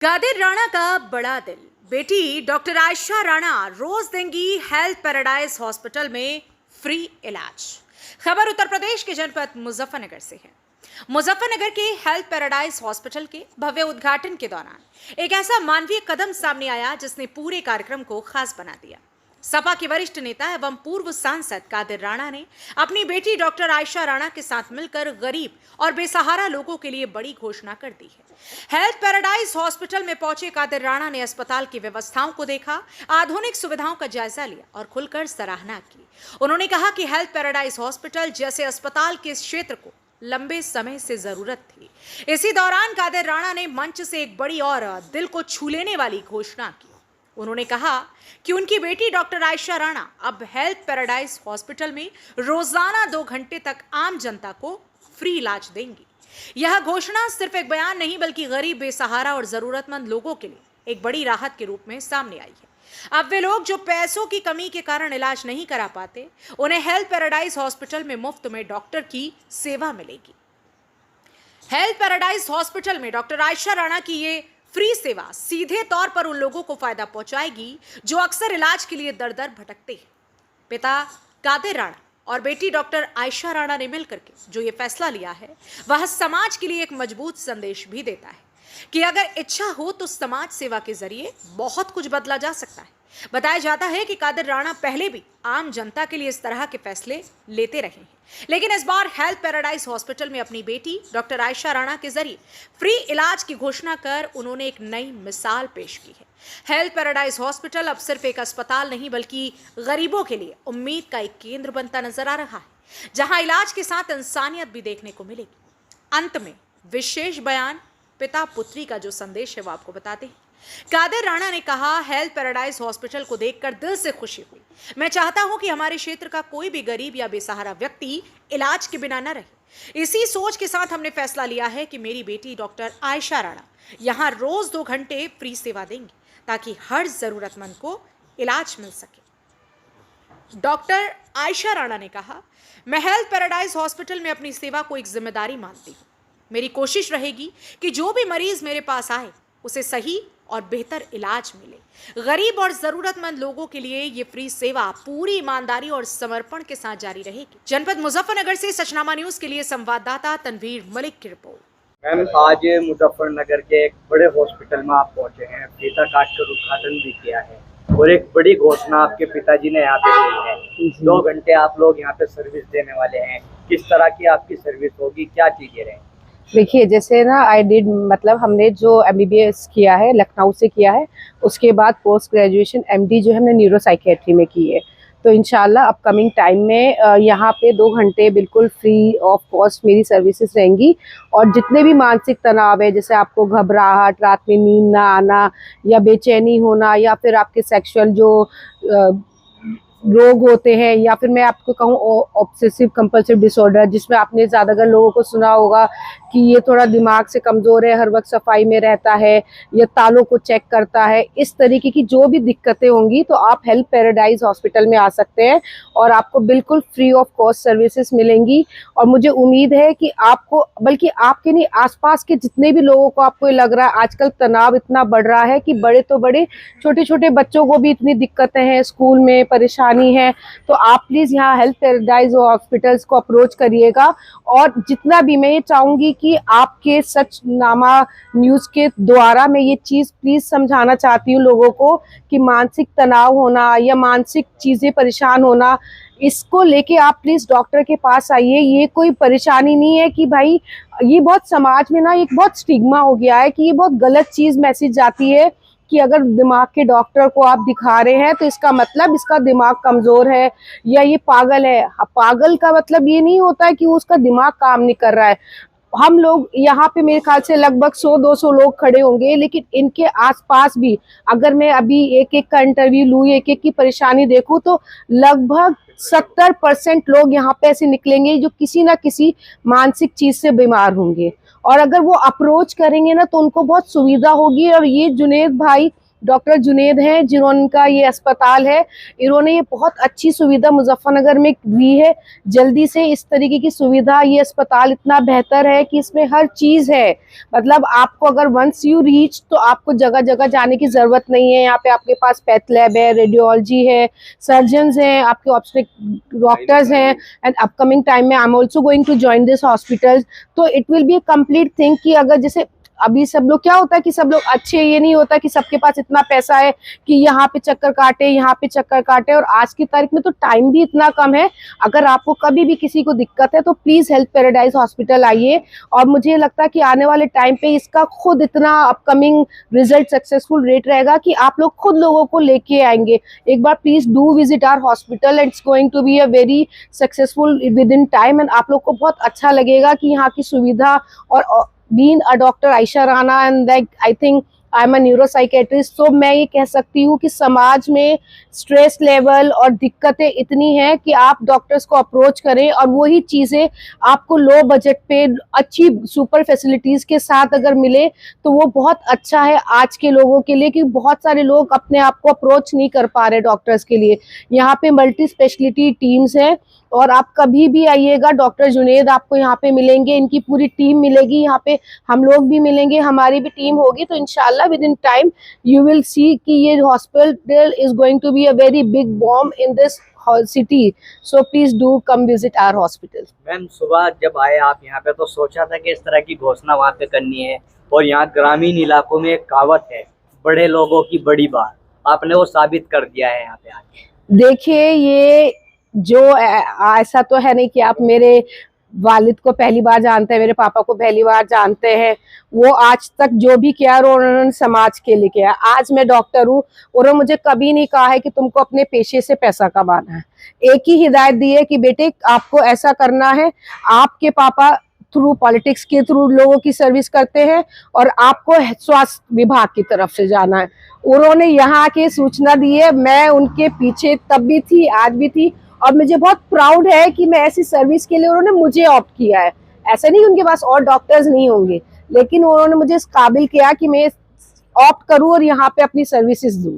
कादिर राणा का बड़ा दिल। बेटी डॉक्टर आयशा राणा रोज देंगी हेल्थ पैराडाइज हॉस्पिटल में फ्री इलाज। खबर उत्तर प्रदेश के जनपद मुजफ्फरनगर से है। मुजफ्फरनगर के हेल्थ पैराडाइज हॉस्पिटल के भव्य उद्घाटन के दौरान एक ऐसा मानवीय कदम सामने आया जिसने पूरे कार्यक्रम को खास बना दिया। सपा के वरिष्ठ नेता एवं पूर्व सांसद कादिर राणा ने अपनी बेटी डॉक्टर आयशा राणा के साथ मिलकर गरीब और बेसहारा लोगों के लिए बड़ी घोषणा कर दी है। हेल्थ पैराडाइज हॉस्पिटल में पहुंचे कादिर राणा ने अस्पताल की व्यवस्थाओं को देखा, आधुनिक सुविधाओं का जायजा लिया और खुलकर सराहना की। उन्होंने कहा कि हेल्थ पैराडाइज हॉस्पिटल जैसे अस्पताल के इस क्षेत्र को लंबे समय से जरूरत थी। इसी दौरान कादिर राणा ने मंच से एक बड़ी और दिल को छू लेने वाली घोषणा की। उन्होंने कहा कि उनकी बेटी डॉक्टर आयशा राणा अब हेल्थ पैराडाइज हॉस्पिटल में रोजाना 2 घंटे तक आम जनता को फ्री इलाज देंगी। यह घोषणा सिर्फ एक बयान नहीं बल्कि गरीब, बेसहारा और जरूरतमंद लोगों के लिए एक बड़ी राहत के रूप में सामने आई है। अब वे लोग जो पैसों की कमी के कारण इलाज नहीं करा पाते, उन्हें हेल्थ पैराडाइज हॉस्पिटल में मुफ्त में डॉक्टर की सेवा मिलेगी। हेल्थ पैराडाइज हॉस्पिटल में डॉक्टर आयशा राणा की ये फ्री सेवा सीधे तौर पर उन लोगों को फायदा पहुंचाएगी जो अक्सर इलाज के लिए दर दर भटकते हैं। पिता कादिर राणा और बेटी डॉक्टर आयशा राणा ने मिलकर के जो ये फैसला लिया है, वह समाज के लिए एक मजबूत संदेश भी देता है कि अगर इच्छा हो तो समाज सेवा के जरिए बहुत कुछ बदला जा सकता है। बताया जाता है कि कादिर राणा पहले भी आम जनता के लिए इस तरह के फैसले लेते रहे हैं, लेकिन इस बार हेल्थ पैराडाइज हॉस्पिटल में अपनी बेटी डॉक्टर आयशा राणा के जरिए फ्री इलाज की घोषणा कर उन्होंने एक नई मिसाल पेश की है। हेल्थ पैराडाइज हॉस्पिटल अब सिर्फ एक अस्पताल नहीं बल्कि गरीबों के लिए उम्मीद का एक केंद्र बनता नजर आ रहा है, जहां इलाज के साथ इंसानियत भी देखने को मिलेगी। अंत में विशेष बयान पिता पुत्री का जो संदेश है वो आपको बताते हैं। कादिर राणा ने कहा, हेल्थ पैराडाइज हॉस्पिटल को देखकर दिल से खुशी हुई। मैं चाहता हूं कि हमारे क्षेत्र का कोई भी गरीब या बेसहारा व्यक्ति इलाज के बिना न रहे। इसी सोच के साथ हमने फैसला लिया है कि मेरी बेटी डॉक्टर आयशा राणा यहां रोज 2 घंटे फ्री सेवा देंगी ताकि हर जरूरतमंद को इलाज मिल सके। डॉक्टर आयशा राणा ने कहा, मैं हेल्थ पैराडाइज हॉस्पिटल में अपनी सेवा को एक जिम्मेदारी मानती हूँ। मेरी कोशिश रहेगी कि जो भी मरीज मेरे पास आए उसे सही और बेहतर इलाज मिले। गरीब और जरूरतमंद लोगों के लिए ये फ्री सेवा पूरी ईमानदारी और समर्पण के साथ जारी रहेगी। जनपद मुजफ्फरनगर से सचनामा न्यूज के लिए संवाददाता तनवीर मलिक की रिपोर्ट। मैम, आज मुजफ्फरनगर के एक बड़े हॉस्पिटल में आप पहुंचे हैं, फीता काट कर उद्घाटन भी किया है और एक बड़ी घोषणा आपके पिताजी ने यहाँ पे की है। 2 घंटे आप लोग यहाँ पे सर्विस देने वाले हैं। किस तरह की आपकी सर्विस होगी, क्या चीजें रहेंगी? देखिए, जैसे ना मतलब हमने जो MBBS किया है लखनऊ से किया है, उसके बाद पोस्ट ग्रेजुएशन MD जो है हमने न्यूरो साइकेट्री में की है। तो इंशाल्लाह अपकमिंग टाइम में यहाँ पे 2 घंटे बिल्कुल फ्री ऑफ कॉस्ट मेरी सर्विसेज रहेंगी। और जितने भी मानसिक तनाव है, जैसे आपको घबराहट, रात में नींद ना आना या बेचैनी होना या फिर आपके सेक्सुअल जो रोग होते हैं, या फिर मैं आपको कहूँ ऑब्सेसिव कंपल्सिव डिसऑर्डर, जिसमें आपने ज़्यादातर लोगों को सुना होगा कि ये थोड़ा दिमाग से कमज़ोर है, हर वक्त सफाई में रहता है या तालों को चेक करता है, इस तरीके की जो भी दिक्कतें होंगी तो आप हेल्थ पैराडाइज हॉस्पिटल में आ सकते हैं और आपको बिल्कुल फ्री ऑफ कॉस्ट सर्विसेज मिलेंगी। और मुझे उम्मीद है कि आपको, बल्कि आपके नहीं, आसपास के जितने भी लोगों को आपको लग रहा है आजकल तनाव इतना बढ़ रहा है कि बड़े तो बड़े, छोटे छोटे बच्चों को भी इतनी दिक्कतें हैं, स्कूल में परेशानी है, तो आप प्लीज़ यहाँ हेल्थ पैराडाइज हॉस्पिटल्स को अप्रोच करिएगा। और जितना भी, मैं ये चाहूँगी कि आपके सचनामा न्यूज़ के द्वारा मैं ये चीज़ प्लीज़ समझाना चाहती हूँ लोगों को कि मानसिक तनाव होना या मानसिक चीज़ें परेशान होना, इसको लेके आप प्लीज़ डॉक्टर के पास आइए। ये कोई परेशानी नहीं है कि भाई, ये बहुत समाज में ना एक बहुत स्टिग्मा हो गया है कि ये बहुत गलत चीज़ मैसेज जाती है कि अगर दिमाग के डॉक्टर को आप दिखा रहे हैं तो इसका मतलब इसका दिमाग कमज़ोर है या ये पागल है। पागल का मतलब ये नहीं होता है कि उसका दिमाग काम नहीं कर रहा है। हम लोग यहाँ पे मेरे ख्याल से लगभग 100-200 लोग खड़े होंगे, लेकिन इनके आसपास भी अगर मैं अभी एक एक का इंटरव्यू लूँ, एक एक की परेशानी देखूँ, तो लगभग 70% लोग यहाँ पे ऐसे निकलेंगे जो किसी ना किसी मानसिक चीज़ से बीमार होंगे। और अगर वो अप्रोच करेंगे ना तो उनको बहुत सुविधा होगी। और ये जुनेद भाई डॉक्टर जुनेद हैं जिन्होंने ये अस्पताल है, इन्होंने ये बहुत अच्छी सुविधा मुजफ्फरनगर में दी है। जल्दी से इस तरीके की सुविधा, ये अस्पताल इतना बेहतर है कि इसमें हर चीज़ है। मतलब आपको अगर वंस यू रीच तो आपको जगह जगह जाने की ज़रूरत नहीं है। यहाँ पे आपके पास पैथ लैब है, रेडियोलॉजी है, सर्जन्स हैं, आपके ऑब्स्टेट्रिक डॉक्टर्स हैं। एंड अपकमिंग टाइम में I am also going to join this hospital. तो it will be a complete thing कि अगर जैसे अभी सब लोग क्या होता है कि सब लोग अच्छे, ये नहीं होता कि सबके पास इतना पैसा है कि यहाँ पे चक्कर काटे, यहाँ पे चक्कर काटे। और आज की तारीख में तो टाइम भी इतना कम है। अगर आपको कभी भी किसी को दिक्कत है तो प्लीज हेल्थ पैराडाइज हॉस्पिटल आइए। और मुझे लगता है कि आने वाले टाइम पे इसका खुद इतना अपकमिंग रिजल्ट सक्सेसफुल रेट रहेगा कि आप लोग खुद लोगों को लेके आएंगे। एक बार please do visit our hospital, it's going to be a very successful within time. And आप लोग को बहुत अच्छा लगेगा कि यहाँ की सुविधा। और being a Dr. Aisha Rana and like I think I'm a neuropsychiatrist, तो मैं ये कह सकती हूँ कि समाज में स्ट्रेस लेवल और दिक्कतें इतनी हैं कि आप डॉक्टर्स को अप्रोच करें और वही चीज़ें आपको लो बजट पे अच्छी सुपर फैसिलिटीज़ के साथ अगर मिले तो वो बहुत अच्छा है आज के लोगों के लिए। कि बहुत सारे लोग अपने आप को अप्रोच नहीं कर पा रहे डॉक्टर्स के लिए। यहाँ पे मल्टी स्पेशलिटी टीम्स हैं और आप कभी भी आइएगा, डॉक्टर जुनेद आपको यहाँ पे मिलेंगे, इनकी पूरी टीम मिलेगी यहाँ पे, हम लोग भी मिलेंगे, हमारी भी टीम होगी। तो इंशाल्लाह within time you will see कि ये hospital is going to be a very big bomb in this city. So please do come visit our hospital. Ma'am, सुबह जब आए आप यहाँ पे तो सोचा था कि इस तरह की घोषणा वहाँ पे करनी है, और यहाँ ग्रामीण इलाकों में एक कहावत है, बड़े लोगों की बड़ी बात, आपने वो साबित कर दिया है यहाँ पे आके। देखिए, ये जो ऐसा तो है नहीं कि आप मेरे वालिद को पहली बार जानते हैं, मेरे पापा को पहली बार जानते हैं। वो आज तक जो भी किया उन्होंने समाज के लिए किया। आज मैं डॉक्टर हूँ, उन्होंने मुझे कभी नहीं कहा है कि तुमको अपने पेशे से पैसा कमाना है। एक ही हिदायत दी है कि बेटे आपको ऐसा करना है। आपके पापा थ्रू पॉलिटिक्स के थ्रू लोगों की सर्विस करते हैं और आपको स्वास्थ्य विभाग की तरफ से जाना है। उन्होंने यहाँ के सूचना दी है, मैं उनके पीछे तब भी थी, आज भी थी। और मुझे बहुत प्राउड है कि मैं ऐसी सर्विस के लिए उन्होंने मुझे ऑप्ट किया है। ऐसा नहीं उनके पास और डॉक्टर्स नहीं होंगे, लेकिन उन्होंने मुझे इस काबिल किया कि मैं ऑप्ट करूं और यहाँ पे अपनी सर्विसेज दूं।